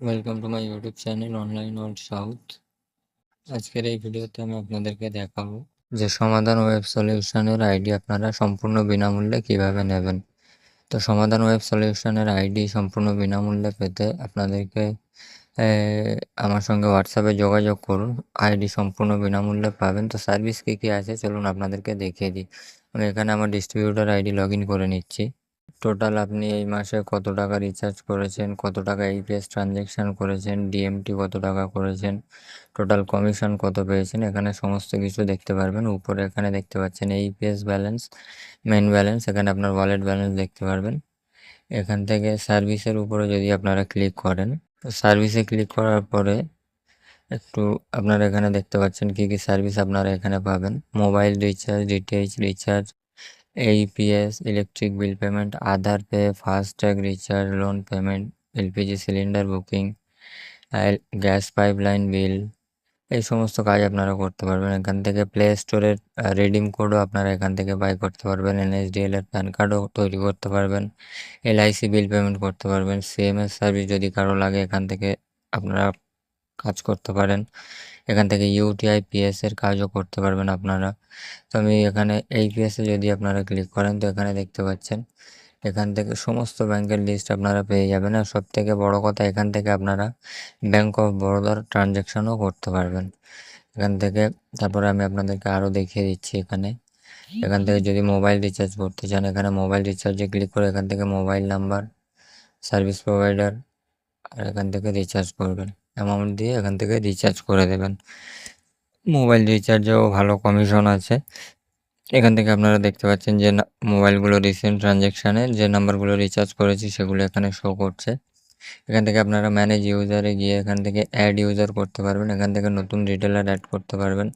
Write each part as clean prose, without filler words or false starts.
Welcome to my YouTube channel online world south. আজকের এই ভিডিওতে আমি আপনাদেরকে দেখাবো যে সমাধান ওয়েব সলিউশনের আইডি আপনারা সম্পূর্ণ বিনামূল্যে কিভাবে নেবেন। তো সমাধান ওয়েব সলিউশনের আইডি সম্পূর্ণ বিনামূল্যে পেতে আপনাদেরকে আমার সঙ্গে হোয়াটসঅ্যাপে যোগাযোগ করুন। আইডি সম্পূর্ণ বিনামূল্যে পাবেন। তো সার্ভিস কী কী আছে চলুন আপনাদেরকে দেখিয়ে দিই। আমি এখানে আমার ডিস্ট্রিবিউটর আইডি লগ ইন করে নিচ্ছি। টোটাল আপনি এই মাসে কত টাকা রিচার্জ করেছেন, কত টাকা ইপিএস ট্রানজ্যাকশান করেছেন, ডিএমটি কত টাকা করেছেন, টোটাল কমিশন কত পেয়েছেন, এখানে সমস্ত কিছু দেখতে পারবেন। উপরে এখানে দেখতে পাচ্ছেন ইপিএস ব্যালেন্স, মেন ব্যালেন্স, এখানে আপনার ওয়ালেট ব্যালেন্স দেখতে পারবেন। এখান থেকে সার্ভিসের উপরে যদি আপনারা ক্লিক করেন, সার্ভিসে ক্লিক করার পরে একটু আপনারা এখানে দেখতে পাচ্ছেন কী কী সার্ভিস আপনারা এখানে পাবেন। Mobile recharge, DTH recharge, AEPS, electric bill payment, Aadhaar pay, FASTag recharge, loan payment, LPG cylinder booking, gas pipeline bill, এই সমস্ত কাজ আপনারা করতে পারবেন। এখান থেকে প্লে স্টোরের রিডিম কোডও আপনারা এখান থেকে বাই করতে পারবেন। এনএসডিএল এর প্যান কার্ডও তৈরি করতে পারবেন। এলআইসি বিল পেমেন্ট করতে পারবেন। সিএমএস সার্ভিস যদি কারো লাগে এখান থেকে আপনারা কাজ করতে পারেন। এখান থেকে ইউটিআই পিএস এর কাজও করতে পারবেন আপনারা। তো আমি এখানে এই পিএসে যদি আপনারা ক্লিক করেন তো এখানে দেখতে পাচ্ছেন এখান থেকে সমস্ত ব্যাংকের লিস্ট আপনারা পেয়ে যাবেন। আর সব থেকে বড় কথা এখান থেকে আপনারা ব্যাঙ্ক অফ বরোদার ট্রানজ্যাকশানও করতে পারবেন এখান থেকে। তারপরে আমি আপনাদেরকে আরও দেখিয়ে দিচ্ছি এখান থেকে যদি মোবাইল রিচার্জ করতে চান এখানে মোবাইল রিচার্জে ক্লিক করে এখান থেকে মোবাইল নাম্বার, সার্ভিস প্রোভাইডার, আর এখান থেকে রিচার্জ করবেন। অ্যামাউন্ট দিয়ে এখান থেকে রিচার্জ করে দেবেন। মোবাইল রিচার্জেও ভালো কমিশন আছে। এখান থেকে আপনারা দেখতে পাচ্ছেন যে মোবাইলগুলো রিসেন্ট ট্রানজ্যাকশানে যে নাম্বারগুলো রিচার্জ করেছি সেগুলো এখানে শো করছে। এখান থেকে আপনারা ম্যানেজ ইউজারে গিয়ে এখান থেকে অ্যাড ইউজার করতে পারবেন। এখান থেকে নতুন রিটেলার অ্যাড করতে পারবেন।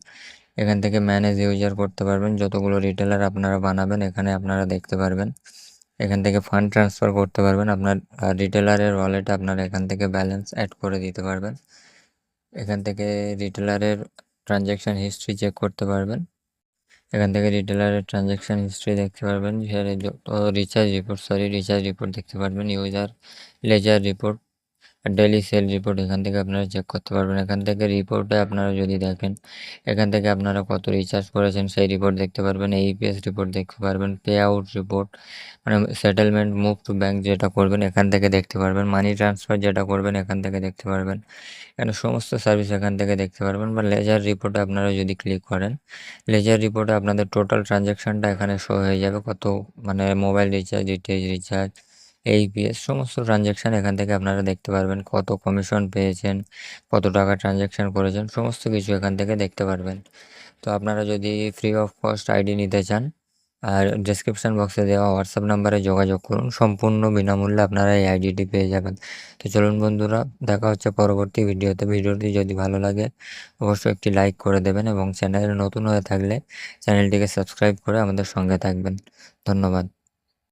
এখান থেকে ম্যানেজ ইউজার করতে পারবেন। যতগুলো রিটেলার আপনারা বানাবেন এখানে আপনারা দেখতে পারবেন। এখান থেকে ফান্ড ট্রান্সফার করতে পারবেন। আপনার রিটেলারের ওয়ালেটে আপনারা এখান থেকে ব্যালেন্স অ্যাড করে দিতে পারবেন। এখান থেকে রিটেলারের ট্রানজ্যাকশান হিস্ট্রি চেক করতে পারবেন। এখান থেকে রিটেলারের ট্রানজ্যাকশান হিস্ট্রি দেখতে পারবেন। যত রিচার্জ রিপোর্ট দেখতে পারবেন। User ledger report, daily sale report এখান থেকে আপনারা চেক করতে পারবেন। এখান থেকে রিপোর্টে আপনারা যদি দেখেন এখান থেকে আপনারা কত রিচার্জ করেছেন সেই রিপোর্ট দেখতে পারবেন। এইপিএস রিপোর্ট দেখতে পারবেন। পে আউট রিপোর্ট মানে সেটেলমেন্ট মুভ টু ব্যাঙ্ক যেটা করবেন এখান থেকে দেখতে পারবেন। মানি ট্রান্সফার যেটা করবেন এখান থেকে দেখতে পারবেন। এখানে সমস্ত সার্ভিস এখান থেকে দেখতে পারবেন। বা লেজার রিপোর্টে আপনারা যদি ক্লিক করেন লেজার রিপোর্টে আপনাদের টোটাল ট্রানজ্যাকশানটা এখানে শো হয়ে যাবে। কত মানে mobile recharge, DTH recharge, AEPS সমস্ত ট্রানজ্যাকশান এখান থেকে আপনারা দেখতে পারবেন। কত কমিশন পেয়েছেন, কত টাকা ট্রানজ্যাকশান করেছেন সমস্ত কিছু এখান থেকে দেখতে পারবেন। তো আপনারা যদি ফ্রি অফ কস্ট আইডি নিতে চান আর ডেসক্রিপশন বক্সে দেওয়া হোয়াটসঅ্যাপ নাম্বারে যোগাযোগ করুন। সম্পূর্ণ বিনামূল্যে আপনারা এই আইডিটি পেয়ে যাবেন। তো চলুন বন্ধুরা, দেখা হচ্ছে পরবর্তী ভিডিওতে। ভিডিওটি যদি ভালো লাগে অবশ্যই একটি লাইক করে দেবেন এবং চ্যানেলে নতুন হয়ে থাকলে চ্যানেলটিকে সাবস্ক্রাইব করে আমাদের সঙ্গে থাকবেন। ধন্যবাদ।